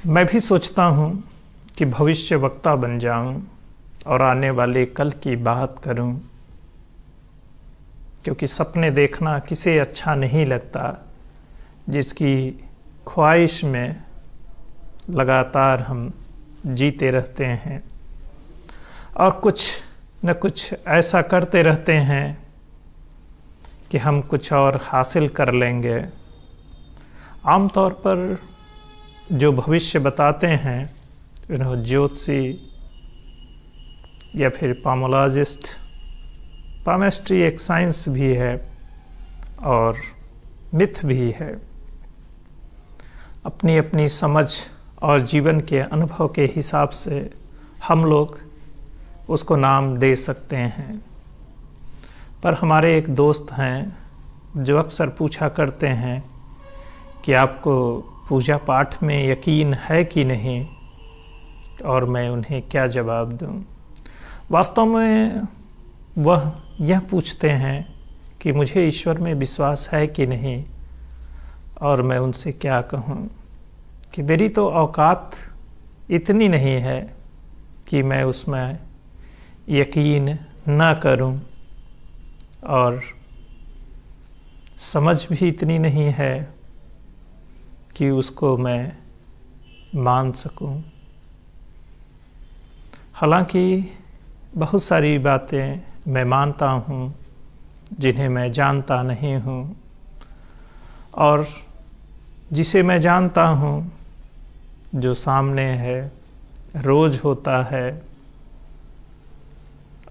मैं भी सोचता हूँ कि भविष्य वक्ता बन जाऊँ और आने वाले कल की बात करूँ, क्योंकि सपने देखना किसे अच्छा नहीं लगता जिसकी ख्वाहिश में लगातार हम जीते रहते हैं और कुछ न कुछ ऐसा करते रहते हैं कि हम कुछ और हासिल कर लेंगे। आमतौर पर जो भविष्य बताते हैं ज्योतिषी या फिर पामोलॉजिस्ट, पामेस्ट्री एक साइंस भी है और मिथ भी है। अपनी अपनी समझ और जीवन के अनुभव के हिसाब से हम लोग उसको नाम दे सकते हैं। पर हमारे एक दोस्त हैं जो अक्सर पूछा करते हैं कि आपको पूजा पाठ में यकीन है कि नहीं, और मैं उन्हें क्या जवाब दूं। वास्तव में वह यह पूछते हैं कि मुझे ईश्वर में विश्वास है कि नहीं, और मैं उनसे क्या कहूं कि मेरी तो औकात इतनी नहीं है कि मैं उसमें यकीन न करूं, और समझ भी इतनी नहीं है कि उसको मैं मान सकूं। हालांकि बहुत सारी बातें मैं मानता हूं जिन्हें मैं जानता नहीं हूं, और जिसे मैं जानता हूं जो सामने है, रोज होता है,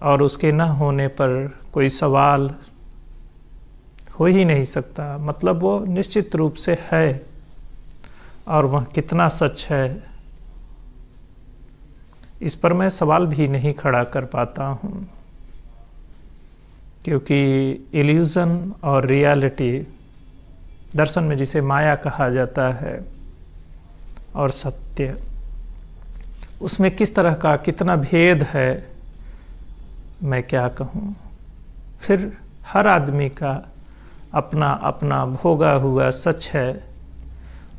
और उसके न होने पर कोई सवाल हो ही नहीं सकता। मतलब वो निश्चित रूप से है, और वह कितना सच है इस पर मैं सवाल भी नहीं खड़ा कर पाता हूँ, क्योंकि इल्यूज़न और रियलिटी, दर्शन में जिसे माया कहा जाता है, और सत्य, उसमें किस तरह का कितना भेद है मैं क्या कहूँ। फिर हर आदमी का अपना अपना भोगा हुआ सच है,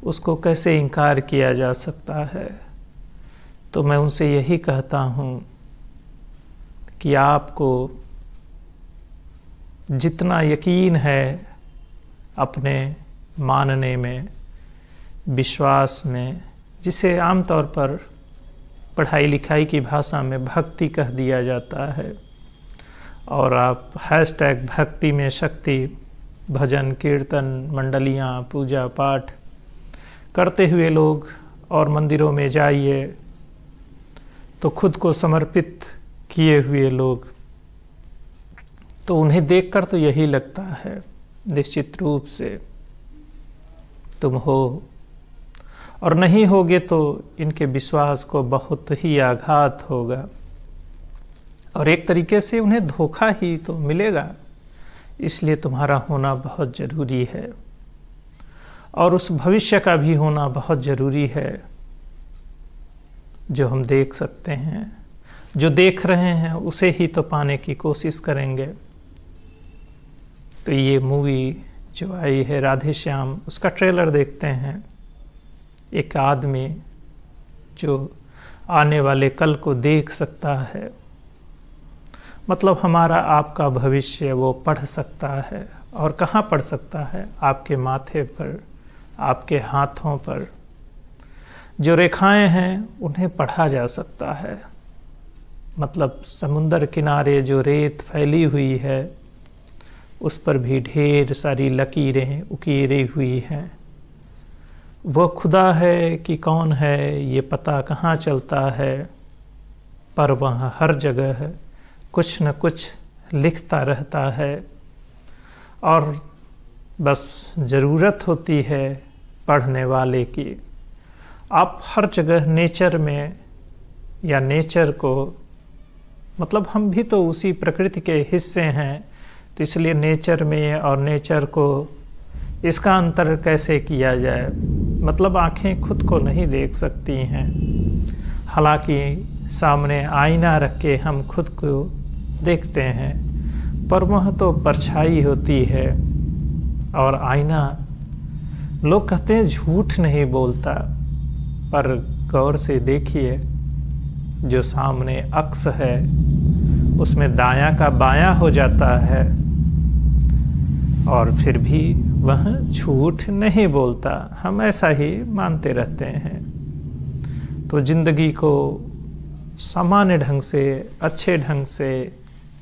उसको कैसे इनकार किया जा सकता है। तो मैं उनसे यही कहता हूँ कि आपको जितना यकीन है अपने मानने में, विश्वास में, जिसे आमतौर पर पढ़ाई लिखाई की भाषा में भक्ति कह दिया जाता है, और आप हैशटैग भक्ति में शक्ति, भजन कीर्तन मंडलियाँ, पूजा पाठ करते हुए लोग और मंदिरों में जाइए तो खुद को समर्पित किए हुए लोग, तो उन्हें देखकर तो यही लगता है निश्चित रूप से तुम हो, और नहीं होगे तो इनके विश्वास को बहुत ही आघात होगा, और एक तरीके से उन्हें धोखा ही तो मिलेगा। इसलिए तुम्हारा होना बहुत ज़रूरी है, और उस भविष्य का भी होना बहुत ज़रूरी है जो हम देख सकते हैं। जो देख रहे हैं उसे ही तो पाने की कोशिश करेंगे। तो ये मूवी जो आई है राधे श्याम, उसका ट्रेलर देखते हैं। एक आदमी जो आने वाले कल को देख सकता है, मतलब हमारा आपका भविष्य वो पढ़ सकता है। और कहाँ पढ़ सकता है? आपके माथे पर, आपके हाथों पर जो रेखाएं हैं उन्हें पढ़ा जा सकता है। मतलब समुंदर किनारे जो रेत फैली हुई है उस पर भी ढेर सारी लकीरें उकेरी हुई हैं। वो खुदा है कि कौन है ये पता कहाँ चलता है, पर वह हर जगह कुछ न कुछ लिखता रहता है, और बस ज़रूरत होती है पढ़ने वाले की। आप हर जगह नेचर में, या नेचर को, मतलब हम भी तो उसी प्रकृति के हिस्से हैं, तो इसलिए नेचर में और नेचर को, इसका अंतर कैसे किया जाए। मतलब आँखें खुद को नहीं देख सकती हैं, हालांकि सामने आईना रख के हम खुद को देखते हैं, पर वह तो परछाई होती है। और आईना, लोग कहते हैं झूठ नहीं बोलता, पर गौर से देखिए, जो सामने अक्स है उसमें दायां का बायां हो जाता है और फिर भी वह झूठ नहीं बोलता। हम ऐसा ही मानते रहते हैं। तो जिंदगी को सामान्य ढंग से, अच्छे ढंग से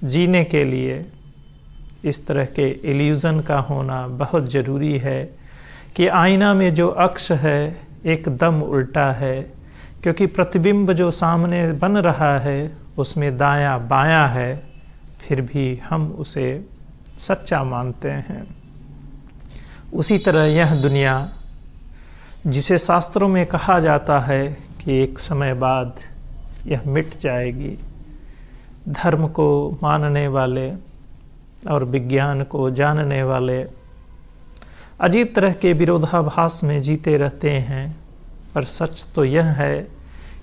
जीने के लिए इस तरह के इल्यूज़न का होना बहुत ज़रूरी है कि आईना में जो अक्ष है एकदम उल्टा है, क्योंकि प्रतिबिंब जो सामने बन रहा है उसमें दायां बायां है, फिर भी हम उसे सच्चा मानते हैं। उसी तरह यह दुनिया, जिसे शास्त्रों में कहा जाता है कि एक समय बाद यह मिट जाएगी, धर्म को मानने वाले और विज्ञान को जानने वाले अजीब तरह के विरोधाभास में जीते रहते हैं। पर सच तो यह है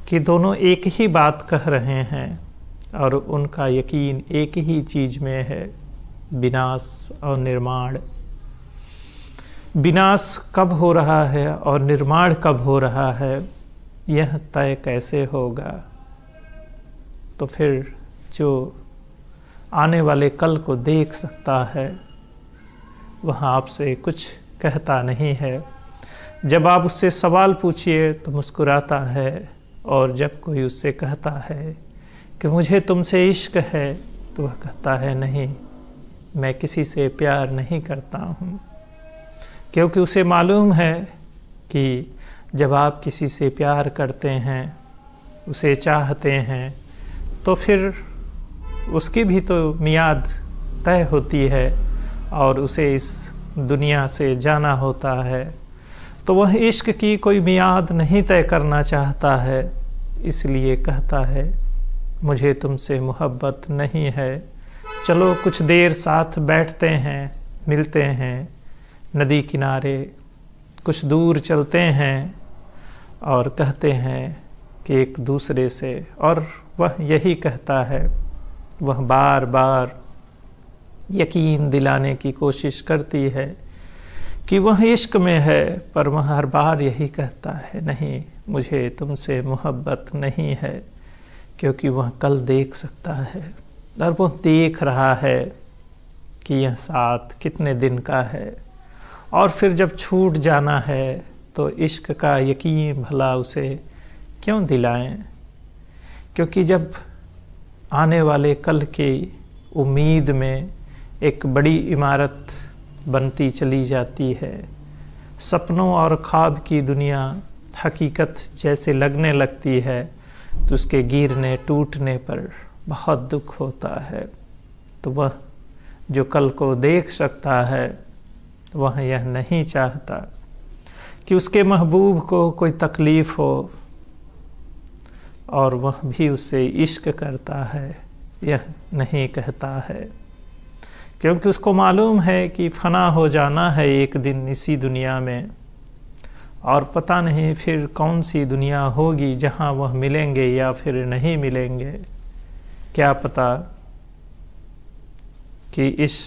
कि दोनों एक ही बात कह रहे हैं और उनका यकीन एक ही चीज़ में है, विनाश और निर्माण। विनाश कब हो रहा है और निर्माण कब हो रहा है, यह तय कैसे होगा? तो फिर जो आने वाले कल को देख सकता है वह आपसे कुछ कहता नहीं है। जब आप उससे सवाल पूछिए तो मुस्कुराता है, और जब कोई उससे कहता है कि मुझे तुमसे इश्क है, तो वह कहता है नहीं, मैं किसी से प्यार नहीं करता हूँ। क्योंकि उसे मालूम है कि जब आप किसी से प्यार करते हैं, उसे चाहते हैं, तो फिर उसकी भी तो मियाद तय होती है और उसे इस दुनिया से जाना होता है। तो वह इश्क की कोई मियाद नहीं तय करना चाहता है, इसलिए कहता है मुझे तुमसे मोहब्बत नहीं है, चलो कुछ देर साथ बैठते हैं, मिलते हैं, नदी किनारे कुछ दूर चलते हैं और कहते हैं कि एक दूसरे से, और वह यही कहता है। वह बार बार यकीन दिलाने की कोशिश करती है कि वह इश्क में है, पर वह हर बार यही कहता है नहीं, मुझे तुमसे मोहब्बत नहीं है, क्योंकि वह कल देख सकता है और वह देख रहा है कि यह साथ कितने दिन का है, और फिर जब छूट जाना है तो इश्क का यकीन भला उसे क्यों दिलाएं? क्योंकि जब आने वाले कल की उम्मीद में एक बड़ी इमारत बनती चली जाती है, सपनों और ख्वाब की दुनिया हकीकत जैसे लगने लगती है, तो उसके गिरने टूटने पर बहुत दुख होता है। तो वह जो कल को देख सकता है, वह यह नहीं चाहता कि उसके महबूब को कोई तकलीफ़ हो, और वह भी उससे इश्क करता है, यह नहीं कहता है, क्योंकि उसको मालूम है कि फना हो जाना है एक दिन इसी दुनिया में, और पता नहीं फिर कौन सी दुनिया होगी जहाँ वह मिलेंगे या फिर नहीं मिलेंगे। क्या पता कि इस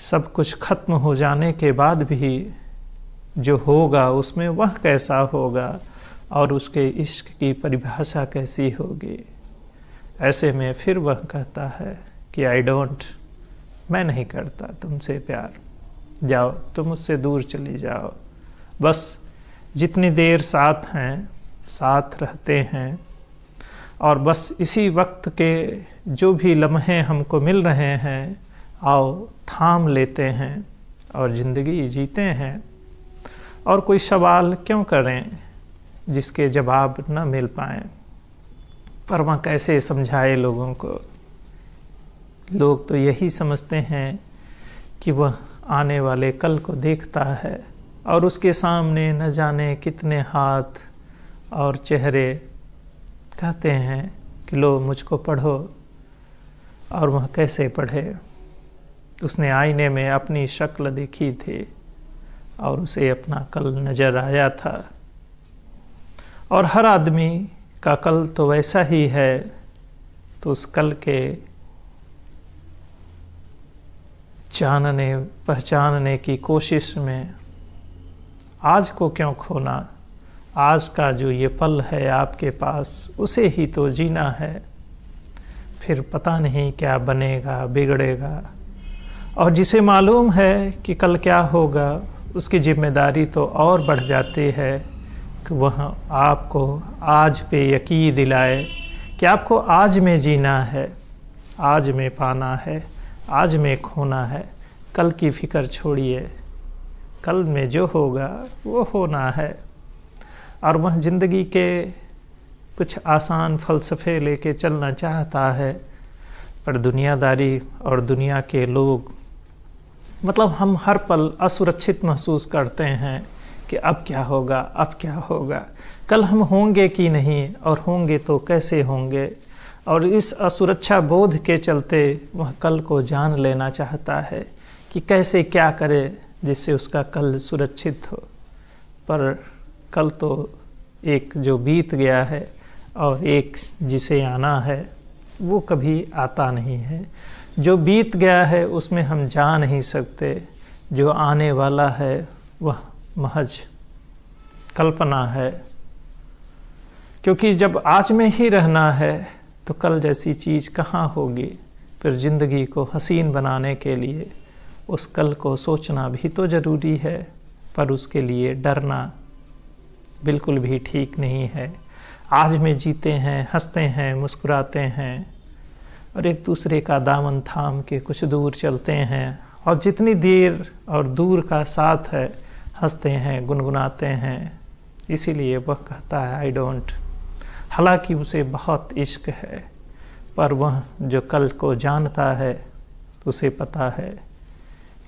सब कुछ खत्म हो जाने के बाद भी जो होगा उसमें वह कैसा होगा और उसके इश्क की परिभाषा कैसी होगी। ऐसे में फिर वह कहता है कि मैं नहीं करता तुमसे प्यार, जाओ तुम मुझसे दूर चली जाओ, बस जितनी देर साथ हैं साथ रहते हैं, और बस इसी वक्त के जो भी लम्हे हमको मिल रहे हैं, आओ थाम लेते हैं और ज़िंदगी जीते हैं। और कोई सवाल क्यों करें जिसके जवाब न मिल पाएँ? पर वह कैसे समझाए लोगों को? लोग तो यही समझते हैं कि वह आने वाले कल को देखता है और उसके सामने न जाने कितने हाथ और चेहरे कहते हैं कि लो मुझको पढ़ो, और वह कैसे पढ़े? उसने आईने में अपनी शक्ल देखी थी और उसे अपना कल नज़र आया था, और हर आदमी का कल तो वैसा ही है। तो उस कल के जानने पहचानने की कोशिश में आज को क्यों खोना? आज का जो ये पल है आपके पास, उसे ही तो जीना है। फिर पता नहीं क्या बनेगा बिगड़ेगा। और जिसे मालूम है कि कल क्या होगा, उसकी जिम्मेदारी तो और बढ़ जाती है कि वह आपको आज पे यकीन दिलाए कि आपको आज में जीना है, आज में पाना है, आज में खोना है। कल की फिक्र छोड़िए, कल में जो होगा वो होना है। और वह ज़िंदगी के कुछ आसान फ़लसफ़े लेके चलना चाहता है, पर दुनियादारी और दुनिया के लोग, मतलब हम हर पल असुरक्षित महसूस करते हैं कि अब क्या होगा, अब क्या होगा, कल हम होंगे कि नहीं, और होंगे तो कैसे होंगे। और इस असुरक्षा बोध के चलते वह कल को जान लेना चाहता है कि कैसे क्या करे जिससे उसका कल सुरक्षित हो। पर कल तो एक जो बीत गया है और एक जिसे आना है वो कभी आता नहीं है। जो बीत गया है उसमें हम जा नहीं सकते, जो आने वाला है वह महज कल्पना है। क्योंकि जब आज में ही रहना है तो कल जैसी चीज़ कहाँ होगी। फिर ज़िंदगी को हसीन बनाने के लिए उस कल को सोचना भी तो ज़रूरी है, पर उसके लिए डरना बिल्कुल भी ठीक नहीं है। आज में जीते हैं, हंसते हैं, मुस्कुराते हैं और एक दूसरे का दामन थाम के कुछ दूर चलते हैं। और जितनी देर और दूर का साथ है, हंसते हैं, गुनगुनाते हैं। इसीलिए वह कहता है आई डोंट। हालांकि उसे बहुत इश्क है, पर वह जो कल को जानता है उसे पता है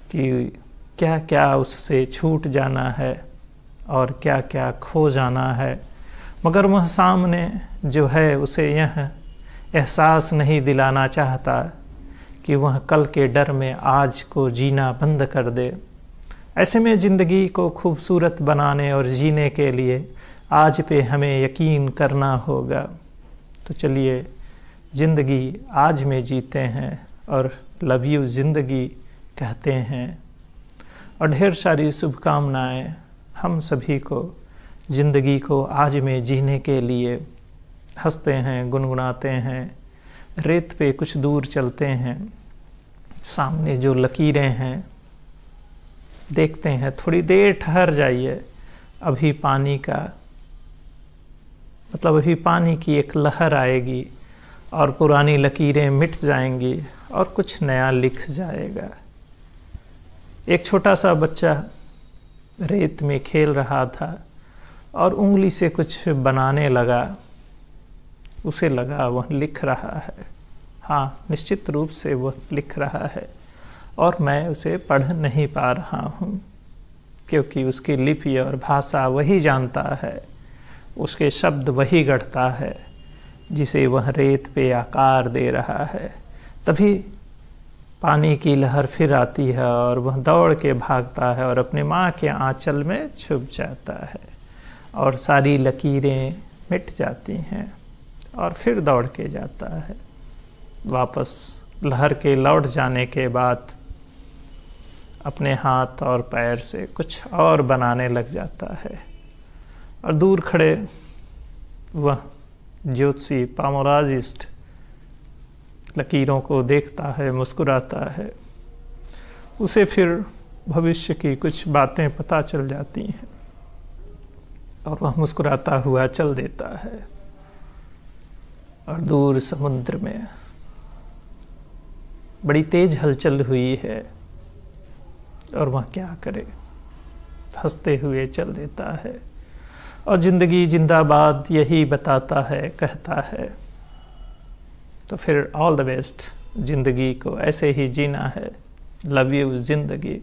कि क्या क्या उससे छूट जाना है और क्या क्या खो जाना है। मगर वह सामने जो है उसे यह एहसास नहीं दिलाना चाहता कि वह कल के डर में आज को जीना बंद कर दे। ऐसे में ज़िंदगी को खूबसूरत बनाने और जीने के लिए आज पे हमें यकीन करना होगा। तो चलिए ज़िंदगी आज में जीते हैं और लव यू ज़िंदगी कहते हैं। और ढेर सारी शुभकामनाएं हम सभी को ज़िंदगी को आज में जीने के लिए। हंसते हैं, गुनगुनाते हैं, रेत पे कुछ दूर चलते हैं, सामने जो लकीरें हैं देखते हैं, थोड़ी देर ठहर जाइए। अभी पानी का मतलब अभी पानी की एक लहर आएगी और पुरानी लकीरें मिट जाएंगी और कुछ नया लिख जाएगा। एक छोटा सा बच्चा रेत में खेल रहा था और उंगली से कुछ बनाने लगा। उसे लगा वह लिख रहा है। हाँ, निश्चित रूप से वह लिख रहा है और मैं उसे पढ़ नहीं पा रहा हूँ, क्योंकि उसकी लिपि और भाषा वही जानता है, उसके शब्द वही गढ़ता है जिसे वह रेत पे आकार दे रहा है। तभी पानी की लहर फिर आती है और वह दौड़ के भागता है और अपने माँ के आंचल में छुप जाता है और सारी लकीरें मिट जाती हैं और फिर दौड़ के जाता है। वापस लहर के लौट जाने के बाद अपने हाथ और पैर से कुछ और बनाने लग जाता है और दूर खड़े वह ज्योतिषी पामोराजिस्ट लकीरों को देखता है, मुस्कुराता है। उसे फिर भविष्य की कुछ बातें पता चल जाती हैं और वह मुस्कुराता हुआ चल देता है। और दूर समुद्र में बड़ी तेज हलचल हुई है और वह क्या करे, हंसते हुए चल देता है और ज़िंदगी जिंदाबाद यही बताता है, कहता है। तो फिर ऑल द बेस्ट, ज़िंदगी को ऐसे ही जीना है। लव यू ज़िंदगी।